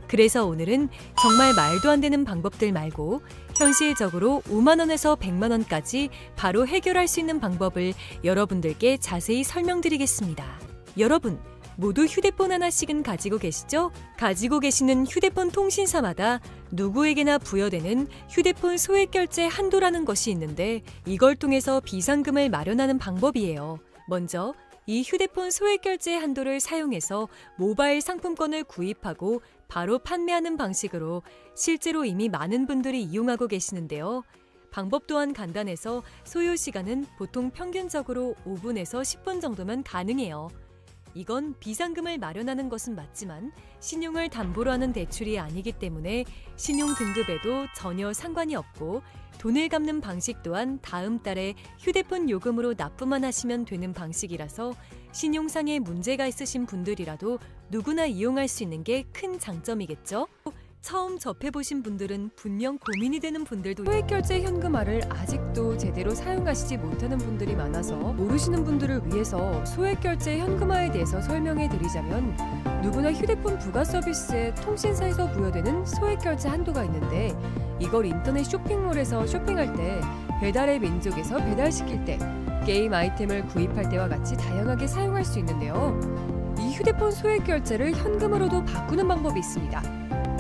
그래서 오늘은 정말 말도 안 되는 방법들 말고 현실적으로 5만 원에서 100만 원까지 바로 해결할 수 있는 방법을 여러분들께 자세히 설명드리겠습니다. 여러분, 모두 휴대폰 하나씩은 가지고 계시죠? 가지고 계시는 휴대폰 통신사마다 누구에게나 부여되는 휴대폰 소액결제 한도라는 것이 있는데 이걸 통해서 비상금을 마련하는 방법이에요. 먼저 이 휴대폰 소액결제 한도를 사용해서 모바일 상품권을 구입하고 바로 판매하는 방식으로 실제로 이미 많은 분들이 이용하고 계시는데요. 방법 또한 간단해서 소요 시간은 보통 평균적으로 5분에서 10분 정도면 가능해요. 이건 비상금을 마련하는 것은 맞지만 신용을 담보로 하는 대출이 아니기 때문에 신용 등급에도 전혀 상관이 없고 돈을 갚는 방식 또한 다음 달에 휴대폰 요금으로 납부만 하시면 되는 방식이라서 신용상에 문제가 있으신 분들이라도 누구나 이용할 수 있는 게 큰 장점이겠죠? 처음 접해보신 분들은 분명 고민이 되는 분들도 소액결제 현금화를 아직도 제대로 사용하시지 못하는 분들이 많아서 모르시는 분들을 위해서 소액결제 현금화에 대해서 설명해 드리자면 누구나 휴대폰 부가 서비스에 통신사에서 부여되는 소액결제 한도가 있는데 이걸 인터넷 쇼핑몰에서 쇼핑할 때 배달의 민족에서 배달시킬 때 게임 아이템을 구입할 때와 같이 다양하게 사용할 수 있는데요. 이 휴대폰 소액결제를 현금으로도 바꾸는 방법이 있습니다.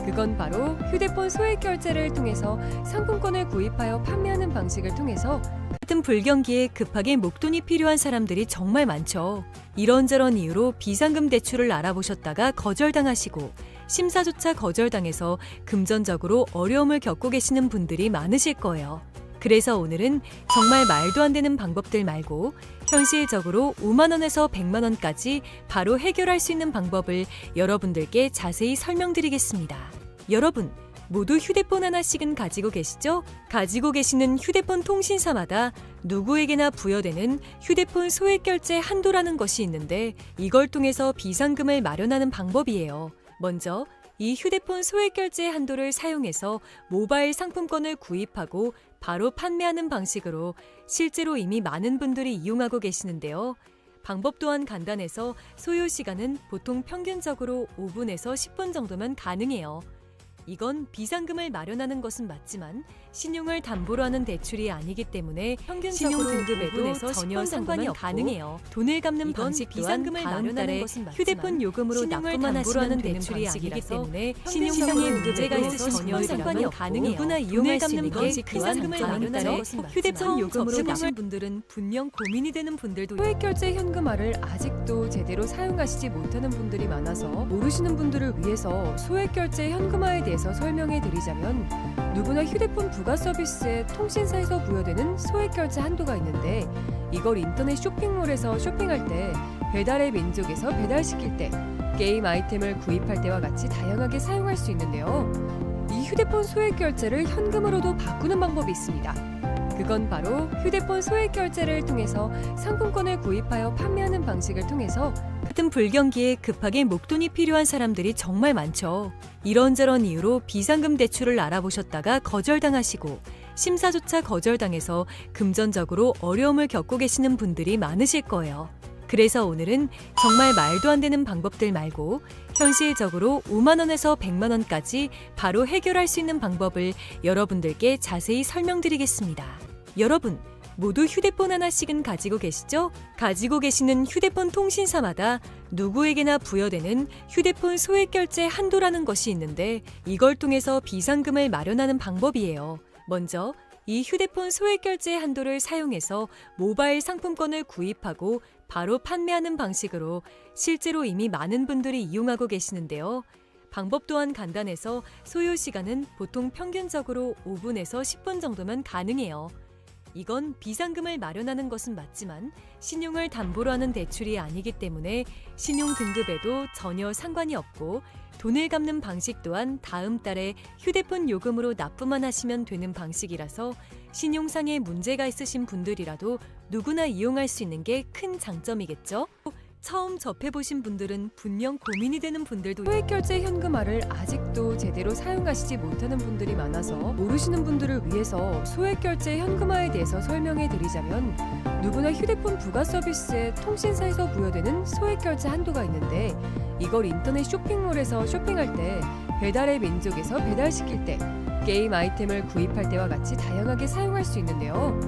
그건 바로 휴대폰 소액결제를 통해서 상품권을 구입하여 판매하는 방식을 통해서 같은 불경기에 급하게 목돈이 필요한 사람들이 정말 많죠. 이런저런 이유로 비상금 대출을 알아보셨다가 거절당하시고 심사조차 거절당해서 금전적으로 어려움을 겪고 계시는 분들이 많으실 거예요. 그래서 오늘은 정말 말도 안 되는 방법들 말고 현실적으로 5만 원에서 100만 원까지 바로 해결할 수 있는 방법을 여러분들께 자세히 설명드리겠습니다. 여러분, 모두 휴대폰 하나씩은 가지고 계시죠? 가지고 계시는 휴대폰 통신사마다 누구에게나 부여되는 휴대폰 소액결제 한도라는 것이 있는데 이걸 통해서 비상금을 마련하는 방법이에요. 먼저 이 휴대폰 소액결제 한도를 사용해서 모바일 상품권을 구입하고 바로 판매하는 방식으로 실제로 이미 많은 분들이 이용하고 계시는데요. 방법 또한 간단해서 소요 시간은 보통 평균적으로 5분에서 10분 정도면 가능해요. 이건 비상금을 마련하는 것은 맞지만 신용을 담보로 하는 대출이 아니기 때문에 평균적으로 신용 등급에도 전혀 상관이 가능해요. 돈을 갚는 방식 비상금을 마련하는 것은 맞지만 휴대폰 요금으로 납부만 하시면 되는 방식이기 때문에 신용상의 문제가 있어서 전혀 상관이 가능해요. 누구나 이용할 수 있는 게 비상금을 마련하는 것은 맞지만 휴대폰 요금으로 납부하신 분들은 분명 고민이 되는 분들도 소액결제 현금화를 아직도 제대로 사용하시지 못하는 분들이 많아서 모르시는 분들을 위해서 소액결제 현금화에 대해서 설명해 드리자면 누구나 휴대폰 부가 서비스에 통신사에서 부여되는 소액결제 한도가 있는데 이걸 인터넷 쇼핑몰에서 쇼핑할 때 배달의 민족에서 배달시킬 때 게임 아이템을 구입할 때와 같이 다양하게 사용할 수 있는데요. 이 휴대폰 소액결제를 현금으로도 바꾸는 방법이 있습니다. 그건 바로 휴대폰 소액결제를 통해서 상품권을 구입하여 판매하는 방식을 통해서 같은 불경기에 급하게 목돈이 필요한 사람들이 정말 많죠. 이런저런 이유로 비상금 대출을 알아보셨다가 거절당하시고 심사조차 거절당해서 금전적으로 어려움을 겪고 계시는 분들이 많으실 거예요. 그래서 오늘은 정말 말도 안 되는 방법들 말고 현실적으로 5만 원에서 100만 원까지 바로 해결할 수 있는 방법을 여러분들께 자세히 설명드리겠습니다. 여러분, 모두 휴대폰 하나씩은 가지고 계시죠? 가지고 계시는 휴대폰 통신사마다 누구에게나 부여되는 휴대폰 소액결제 한도라는 것이 있는데 이걸 통해서 비상금을 마련하는 방법이에요. 먼저 이 휴대폰 소액결제 한도를 사용해서 모바일 상품권을 구입하고 바로 판매하는 방식으로 실제로 이미 많은 분들이 이용하고 계시는데요. 방법 또한 간단해서 소요 시간은 보통 평균적으로 5분에서 10분 정도면 가능해요. 이건 비상금을 마련하는 것은 맞지만 신용을 담보로 하는 대출이 아니기 때문에 신용 등급에도 전혀 상관이 없고 돈을 갚는 방식 또한 다음 달에 휴대폰 요금으로 납부만 하시면 되는 방식이라서 신용상에 문제가 있으신 분들이라도 누구나 이용할 수 있는 게 큰 장점이겠죠? 처음 접해보신 분들은 분명 고민이 되는 분들도 소액결제 현금화를 아직도 제대로 사용하시지 못하는 분들이 많아서 모르시는 분들을 위해서 소액결제 현금화에 대해서 설명해 드리자면 누구나 휴대폰 부가 서비스에 통신사에서 부여되는 소액결제 한도가 있는데 이걸 인터넷 쇼핑몰에서 쇼핑할 때, 배달의 민족에서 배달시킬 때, 게임 아이템을 구입할 때와 같이 다양하게 사용할 수 있는데요.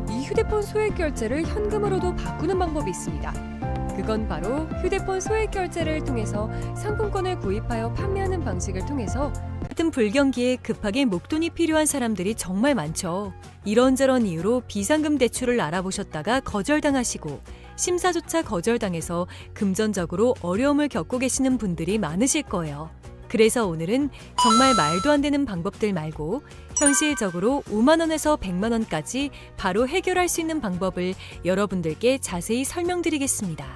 이 휴대폰 소액 결제를 현금으로도 바꾸는 방법이 있습니다. 그건 바로 휴대폰 소액 결제를 통해서 상품권을 구입하여 판매하는 방식을 통해서 같은 불경기에 급하게 목돈이 필요한 사람들이 정말 많죠. 이런저런 이유로 비상금 대출을 알아보셨다가 거절당하시고 심사조차 거절당해서 금전적으로 어려움을 겪고 계시는 분들이 많으실 거예요. 그래서 오늘은 정말 말도 안 되는 방법들 말고 현실적으로 5만 원에서 100만 원까지 바로 해결할 수 있는 방법을 여러분들께 자세히 설명드리겠습니다.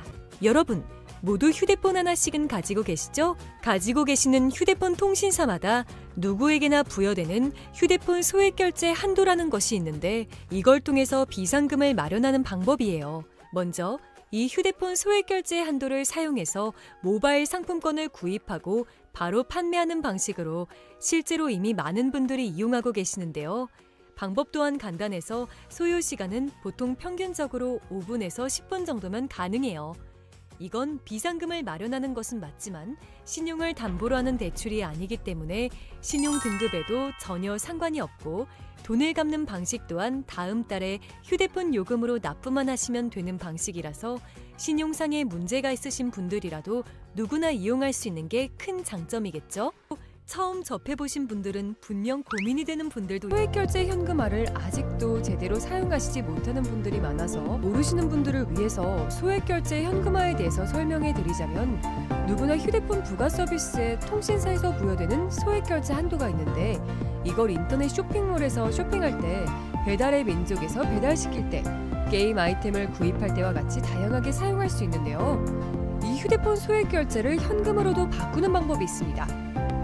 여러분, 모두 휴대폰 하나씩은 가지고 계시죠? 가지고 계시는 휴대폰 통신사마다 누구에게나 부여되는 휴대폰 소액 결제 한도라는 것이 있는데 이걸 통해서 비상금을 마련하는 방법이에요. 먼저 이 휴대폰 소액 결제 한도를 사용해서 모바일 상품권을 구입하고 바로 판매하는 방식으로 실제로 이미 많은 분들이 이용하고 계시는데요. 방법 또한 간단해서 소요 시간은 보통 평균적으로 5분에서 10분 정도면 가능해요. 이건 비상금을 마련하는 것은 맞지만 신용을 담보로 하는 대출이 아니기 때문에 신용 등급에도 전혀 상관이 없고 돈을 갚는 방식 또한 다음 달에 휴대폰 요금으로 납부만 하시면 되는 방식이라서 신용상의 문제가 있으신 분들이라도 누구나 이용할 수 있는 게 큰 장점이겠죠? 처음 접해보신 분들은 분명 고민이 되는 분들도 소액 결제 현금화를 아직도 제대로 사용하시지 못하는 분들이 많아서 모르시는 분들을 위해서 소액 결제 현금화에 대해서 설명해 드리자면, 누구나 휴대폰 부가 서비스에 통신사에서 부여되는 소액 결제 한도가 있는데 이걸 인터넷 쇼핑몰에서 쇼핑할 때, 배달의 민족에서 배달시킬 때, 게임 아이템을 구입할 때와 같이 다양하게 사용할 수 있는데요. 이 휴대폰 소액 결제를 현금으로도 바꾸는 방법이 있습니다.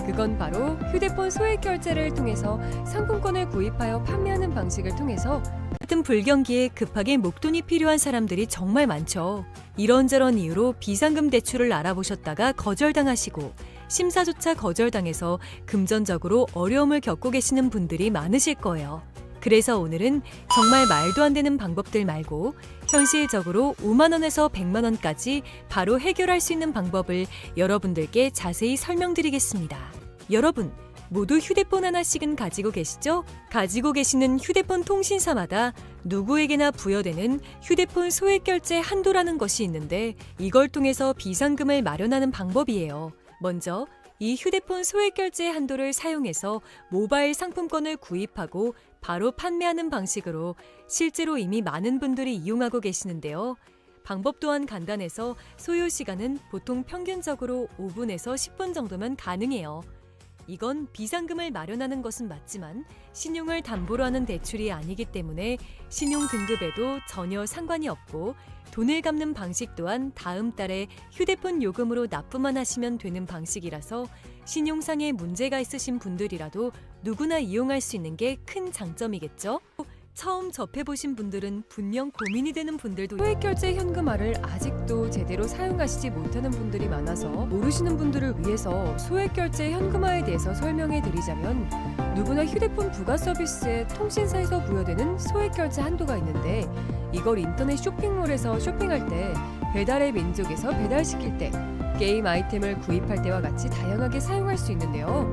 그건 바로 휴대폰 소액 결제를 통해서 상품권을 구입하여 판매하는 방식을 통해서 같은 불경기에 급하게 목돈이 필요한 사람들이 정말 많죠. 이런저런 이유로 비상금 대출을 알아보셨다가 거절당하시고 심사조차 거절당해서 금전적으로 어려움을 겪고 계시는 분들이 많으실 거예요. 그래서 오늘은 정말 말도 안 되는 방법들 말고 현실적으로 5만 원에서 100만 원까지 바로 해결할 수 있는 방법을 여러분들께 자세히 설명드리겠습니다. 여러분, 모두 휴대폰 하나씩은 가지고 계시죠? 가지고 계시는 휴대폰 통신사마다 누구에게나 부여되는 휴대폰 소액 결제 한도라는 것이 있는데 이걸 통해서 비상금을 마련하는 방법이에요. 먼저 이 휴대폰 소액 결제 한도를 사용해서 모바일 상품권을 구입하고 바로 판매하는 방식으로 실제로 이미 많은 분들이 이용하고 계시는데요. 방법 또한 간단해서 소요 시간은 보통 평균적으로 5분에서 10분 정도면 가능해요. 이건 비상금을 마련하는 것은 맞지만 신용을 담보로 하는 대출이 아니기 때문에 신용 등급에도 전혀 상관이 없고 돈을 갚는 방식 또한 다음 달에 휴대폰 요금으로 납부만 하시면 되는 방식이라서 신용상의 문제가 있으신 분들이라도 누구나 이용할 수 있는 게 큰 장점이겠죠? 처음 접해보신 분들은 분명 고민이 되는 분들도 소액 결제 현금화를 아직도 제대로 사용하시지 못하는 분들이 많아서 모르시는 분들을 위해서 소액 결제 현금화에 대해서 설명해 드리자면, 누구나 휴대폰 부가 서비스에 통신사에서 부여되는 소액 결제 한도가 있는데 이걸 인터넷 쇼핑몰에서 쇼핑할 때, 배달의 민족에서 배달시킬 때, 게임 아이템을 구입할 때와 같이 다양하게 사용할 수 있는데요.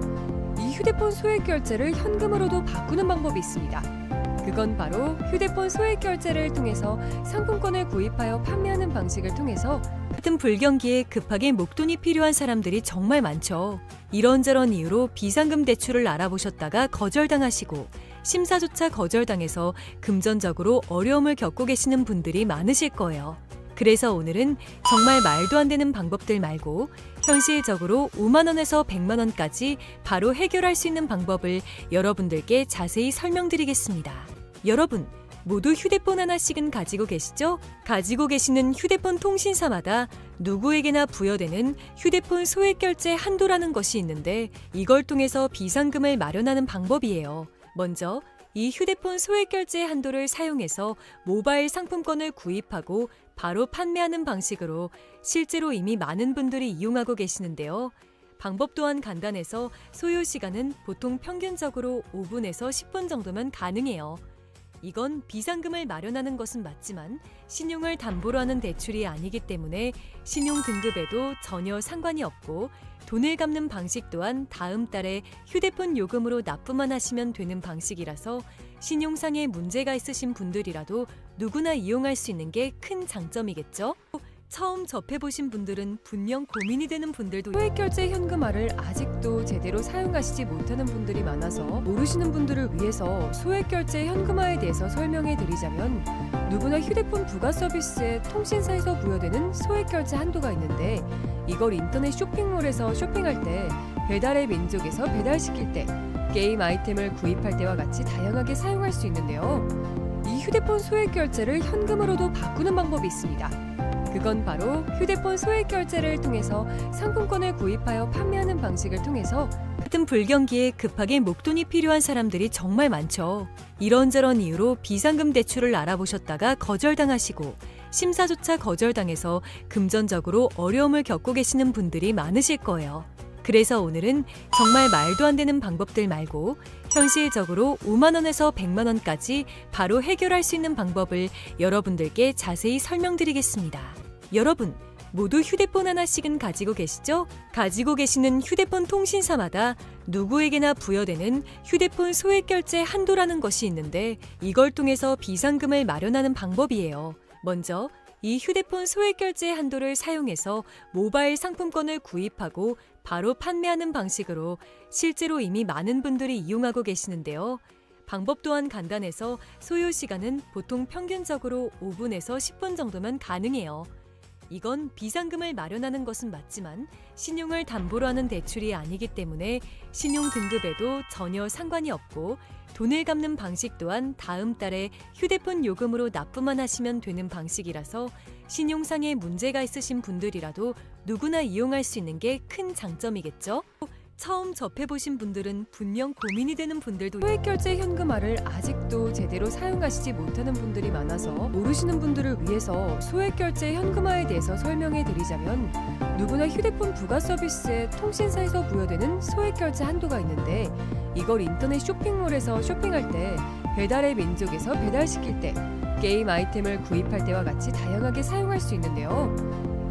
이 휴대폰 소액 결제를 현금으로도 바꾸는 방법이 있습니다. 그건 바로 휴대폰 소액 결제를 통해서 상품권을 구입하여 판매하는 방식을 통해서 같은 불경기에 급하게 목돈이 필요한 사람들이 정말 많죠. 이런저런 이유로 비상금 대출을 알아보셨다가 거절당하시고 심사조차 거절당해서 금전적으로 어려움을 겪고 계시는 분들이 많으실 거예요. 그래서 오늘은 정말 말도 안 되는 방법들 말고 현실적으로 5만 원에서 100만 원까지 바로 해결할 수 있는 방법을 여러분들께 자세히 설명드리겠습니다. 여러분, 모두 휴대폰 하나씩은 가지고 계시죠? 가지고 계시는 휴대폰 통신사마다 누구에게나 부여되는 휴대폰 소액 결제 한도라는 것이 있는데 이걸 통해서 비상금을 마련하는 방법이에요. 먼저 이 휴대폰 소액 결제 한도를 사용해서 모바일 상품권을 구입하고 바로 판매하는 방식으로 실제로 이미 많은 분들이 이용하고 계시는데요. 방법 또한 간단해서 소요 시간은 보통 평균적으로 5분에서 10분 정도면 가능해요. 이건 비상금을 마련하는 것은 맞지만 신용을 담보로 하는 대출이 아니기 때문에 신용 등급에도 전혀 상관이 없고 돈을 갚는 방식 또한 다음 달에 휴대폰 요금으로 납부만 하시면 되는 방식이라서 신용상에 문제가 있으신 분들이라도 누구나 이용할 수 있는 게 큰 장점이겠죠? 처음 접해보신 분들은 분명 고민이 되는 분들도 소액결제 현금화를 아직도 제대로 사용하시지 못하는 분들이 많아서 모르시는 분들을 위해서 소액결제 현금화에 대해서 설명해 드리자면 누구나 휴대폰 부가 서비스에 통신사에서 부여되는 소액결제 한도가 있는데 이걸 인터넷 쇼핑몰에서 쇼핑할 때 배달의 민족에서 배달시킬 때 게임 아이템을 구입할 때와 같이 다양하게 사용할 수 있는데요. 이 휴대폰 소액결제를 현금으로도 바꾸는 방법이 있습니다. 그건 바로 휴대폰 소액결제를 통해서 상품권을 구입하여 판매하는 방식을 통해서 같은 불경기에 급하게 목돈이 필요한 사람들이 정말 많죠. 이런저런 이유로 비상금 대출을 알아보셨다가 거절당하시고 심사조차 거절당해서 금전적으로 어려움을 겪고 계시는 분들이 많으실 거예요. 그래서 오늘은 정말 말도 안 되는 방법들 말고 현실적으로 5만 원에서 100만 원까지 바로 해결할 수 있는 방법을 여러분들께 자세히 설명드리겠습니다. 여러분, 모두 휴대폰 하나씩은 가지고 계시죠? 가지고 계시는 휴대폰 통신사마다 누구에게나 부여되는 휴대폰 소액결제 한도라는 것이 있는데 이걸 통해서 비상금을 마련하는 방법이에요. 먼저 이 휴대폰 소액결제 한도를 사용해서 모바일 상품권을 구입하고 바로 판매하는 방식으로 실제로 이미 많은 분들이 이용하고 계시는데요. 방법 또한 간단해서 소요 시간은 보통 평균적으로 5분에서 10분 정도면 가능해요. 이건 비상금을 마련하는 것은 맞지만 신용을 담보로 하는 대출이 아니기 때문에 신용 등급에도 전혀 상관이 없고 돈을 갚는 방식 또한 다음 달에 휴대폰 요금으로 납부만 하시면 되는 방식이라서 신용상에 문제가 있으신 분들이라도 누구나 이용할 수 있는 게 큰 장점이겠죠? 처음 접해보신 분들은 분명 고민이 되는 분들도 소액결제 현금화를 아직도 제대로 사용하시지 못하는 분들이 많아서 모르시는 분들을 위해서 소액결제 현금화에 대해서 설명해 드리자면 누구나 휴대폰 부가 서비스에 통신사에서 부여되는 소액결제 한도가 있는데 이걸 인터넷 쇼핑몰에서 쇼핑할 때 배달의 민족에서 배달시킬 때 게임 아이템을 구입할 때와 같이 다양하게 사용할 수 있는데요.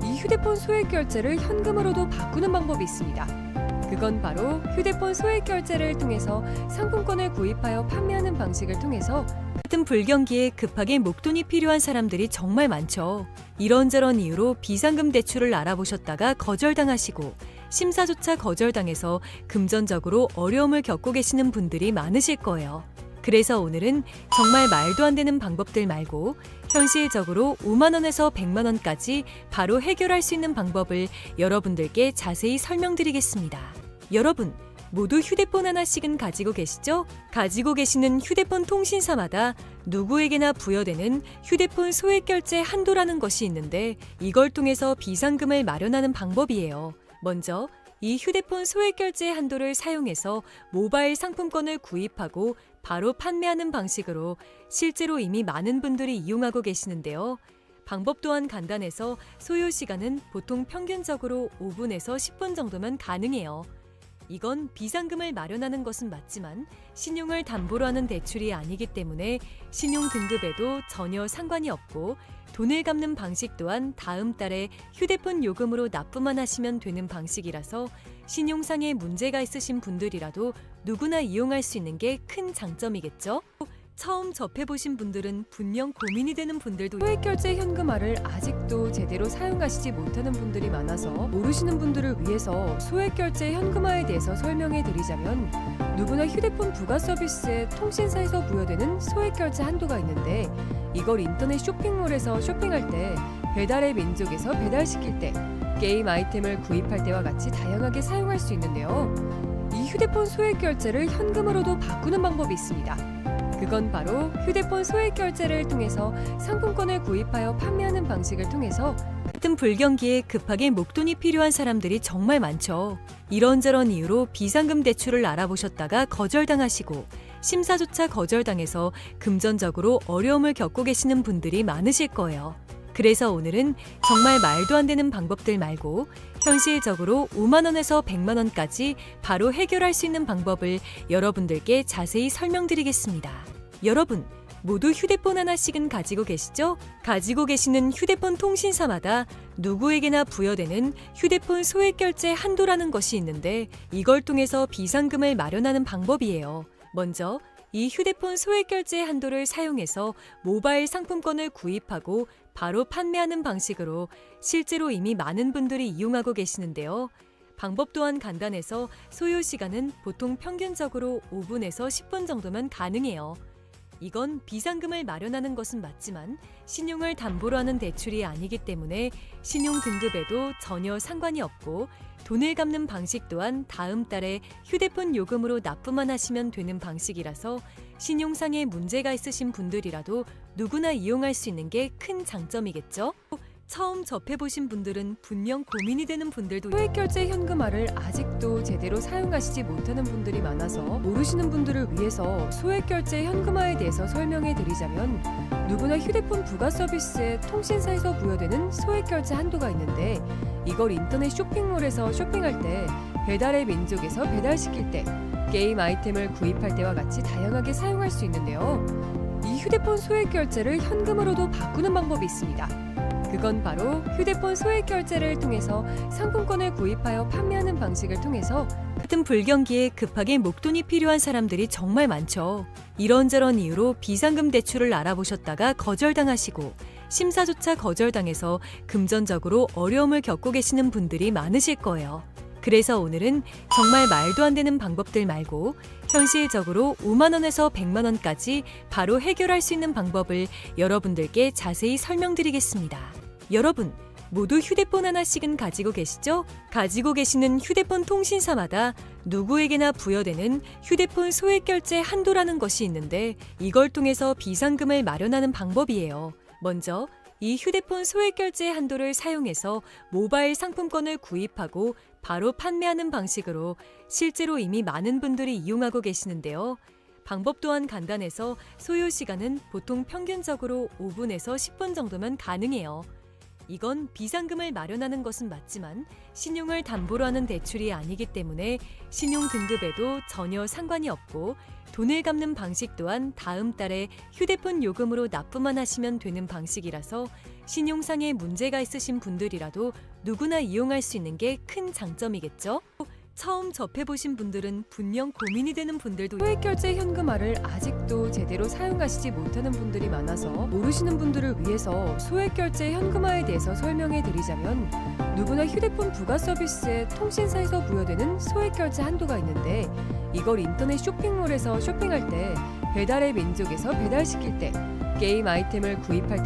이 휴대폰 소액결제를 현금으로도 바꾸는 방법이 있습니다. 그건 바로 휴대폰 소액결제를 통해서 상품권을 구입하여 판매하는 방식을 통해서 같은 불경기에 급하게 목돈이 필요한 사람들이 정말 많죠. 이런저런 이유로 비상금 대출을 알아보셨다가 거절당하시고 심사조차 거절당해서 금전적으로 어려움을 겪고 계시는 분들이 많으실 거예요. 그래서 오늘은 정말 말도 안 되는 방법들 말고 현실적으로 5만 원에서 100만 원까지 바로 해결할 수 있는 방법을 여러분들께 자세히 설명드리겠습니다. 여러분, 모두 휴대폰 하나씩은 가지고 계시죠? 가지고 계시는 휴대폰 통신사마다 누구에게나 부여되는 휴대폰 소액결제 한도라는 것이 있는데 이걸 통해서 비상금을 마련하는 방법이에요. 먼저 이 휴대폰 소액결제 한도를 사용해서 모바일 상품권을 구입하고 바로 판매하는 방식으로 실제로 이미 많은 분들이 이용하고 계시는데요. 방법 또한 간단해서 소요 시간은 보통 평균적으로 5분에서 10분 정도면 가능해요. 이건 비상금을 마련하는 것은 맞지만 신용을 담보로 하는 대출이 아니기 때문에 신용 등급에도 전혀 상관이 없고 돈을 갚는 방식 또한 다음 달에 휴대폰 요금으로 납부만 하시면 되는 방식이라서 신용상에 문제가 있으신 분들이라도 누구나 이용할 수 있는 게 큰 장점이겠죠? 처음 접해보신 분들은 분명 고민이 되는 분들도 소액결제 현금화를 아직도 제대로 사용하시지 못하는 분들이 많아서 모르시는 분들을 위해서 소액결제 현금화에 대해서 설명해 드리자면 누구나 휴대폰 부가 서비스에 통신사에서 부여되는 소액결제 한도가 있는데 이걸 인터넷 쇼핑몰에서 쇼핑할 때 배달의 민족에서 배달시킬 때 게임 아이템을 구입할 때와 같이 다양하게 사용할 수 있는데요. 이 휴대폰 소액결제를 현금으로도 바꾸는 방법이 있습니다. 그건 바로 휴대폰 소액결제를 통해서 상품권을 구입하여 판매하는 방식을 통해서 같은 불경기에 급하게 목돈이 필요한 사람들이 정말 많죠. 이런저런 이유로 비상금 대출을 알아보셨다가 거절당하시고 심사조차 거절당해서 금전적으로 어려움을 겪고 계시는 분들이 많으실 거예요. 그래서 오늘은 정말 말도 안 되는 방법들 말고 현실적으로 5만 원에서 100만 원까지 바로 해결할 수 있는 방법을 여러분들께 자세히 설명드리겠습니다. 여러분, 모두 휴대폰 하나씩은 가지고 계시죠? 가지고 계시는 휴대폰 통신사마다 누구에게나 부여되는 휴대폰 소액 결제 한도라는 것이 있는데 이걸 통해서 비상금을 마련하는 방법이에요. 먼저 이 휴대폰 소액 결제 한도를 사용해서 모바일 상품권을 구입하고 바로 판매하는 방식으로 실제로 이미 많은 분들이 이용하고 계시는데요. 방법 또한 간단해서 소요 시간은 보통 평균적으로 5분에서 10분 정도면 가능해요. 이건 비상금을 마련하는 것은 맞지만 신용을 담보로 하는 대출이 아니기 때문에 신용 등급에도 전혀 상관이 없고 돈을 갚는 방식 또한 다음 달에 휴대폰 요금으로 납부만 하시면 되는 방식이라서 신용상의 문제가 있으신 분들이라도 누구나 이용할 수 있는 게 큰 장점이겠죠? 처음 접해보신 분들은 분명 고민이 되는 분들도 소액결제 현금화를 아직도 제대로 사용하시지 못하는 분들이 많아서 모르시는 분들을 위해서 소액결제 현금화에 대해서 설명해 드리자면 누구나 휴대폰 부가 서비스에 통신사에서 부여되는 소액결제 한도가 있는데 이걸 인터넷 쇼핑몰에서 쇼핑할 때 배달의 민족에서 배달시킬 때 게임 아이템을 구입할 때와 같이 다양하게 사용할 수 있는데요. 이 휴대폰 소액결제를 현금으로도 바꾸는 방법이 있습니다. 그건 바로 휴대폰 소액 결제를 통해서 상품권을 구입하여 판매하는 방식을 통해서 같은 불경기에 급하게 목돈이 필요한 사람들이 정말 많죠. 이런저런 이유로 비상금 대출을 알아보셨다가 거절당하시고 심사조차 거절당해서 금전적으로 어려움을 겪고 계시는 분들이 많으실 거예요. 그래서 오늘은 정말 말도 안 되는 방법들 말고 현실적으로 5만 원에서 100만 원까지 바로 해결할 수 있는 방법을 여러분들께 자세히 설명드리겠습니다. 여러분, 모두 휴대폰 하나씩은 가지고 계시죠? 가지고 계시는 휴대폰 통신사마다 누구에게나 부여되는 휴대폰 소액 결제 한도라는 것이 있는데 이걸 통해서 비상금을 마련하는 방법이에요. 먼저 이 휴대폰 소액 결제 한도를 사용해서 모바일 상품권을 구입하고 바로 판매하는 방식으로 실제로 이미 많은 분들이 이용하고 계시는데요. 방법 또한 간단해서 소요 시간은 보통 평균적으로 5분에서 10분 정도면 가능해요. 이건 비상금을 마련하는 것은 맞지만 신용을 담보로 하는 대출이 아니기 때문에 신용 등급에도 전혀 상관이 없고 돈을 갚는 방식 또한 다음 달에 휴대폰 요금으로 납부만 하시면 되는 방식이라서 신용상의 문제가 있으신 분들이라도 누구나 이용할 수 있는 게 큰 장점이겠죠? 처음 접해보신 분들은 분명 고민이 되는 분들도 소액결제 현금화를 아직도 제대로 사용하시지 못하는 분들이 많아서 모르시는 분들을 위해서 소액결제 현금화에 대해서 설명해 드리자면 누구나 휴대폰 부가 서비스에 통신사에서 부여되는 소액결제 한도가 있는데 이걸 인터넷 쇼핑몰에서 쇼핑할 때 배달의 민족에서 배달시킬 때 게임 아이템을 구입할